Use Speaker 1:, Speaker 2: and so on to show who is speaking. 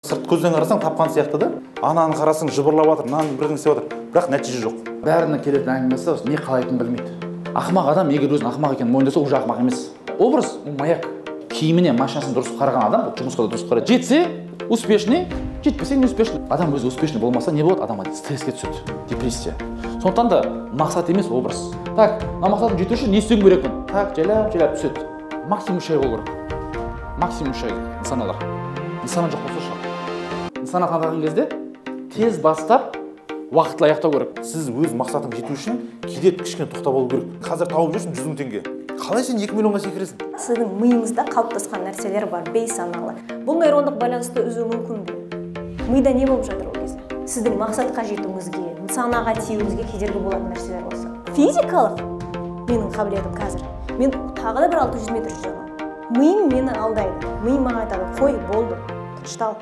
Speaker 1: Сырт көзден қарасаң тапқан сияқты да. Ананы қарасаң жыбырлап жатыр, мынаны бірдеңе істеп жатыр. Бірақ нәтиже жоқ.
Speaker 2: Бәрінің келетін әңгімесі осы не қалайтынын білмейді. Ақымақ адам егер өзін ақымақ екенін мойындаса, уже ақымақ емес. Образ маяк. Киіміне, машинасын дұрыс қараған адам жұмысқа да дұрыс қарайды. Жетсе успешный, жетпесе неуспешный. Адам өзі успешный болмаса не болады? Адамға стресске түседі, депрессия. Сондықтан да мақсат емес, образ. Так, мына мақсатқа жету үшін не істеуім керекпін? Так, жайлап түседі. Максимум 3 ай болу керек. Максимум 3 ай нысаналар. Нысана жоқ болса шығады. Нысана таңдаған кезде тез бастап уақытылы аяқтау керек.
Speaker 1: Сіз өз мақсатыңа жету үшін кейде кішкене тоқтап алу керек. Қазір тауып жүрсің 100 000 теңге. Қалай сен 2 миллионға секіресің?
Speaker 3: Сіздің миыңызда қалыптасқан нәрселер бар, бейсаналы. Бұл нейрондық байланысты үзу мүмкін бе? Мида не болып жатыр ол кезде? Сіздің мақсатқа жетуіңізге, нысанаға тиюіңізге кедергі болатын нәрселер болса. Физикалық менің қабілетім қазір. Мен тағы да бір 600 метр жүремін. Миым мені алдайды. Миым маған айтады, қой, болды, тыныштал.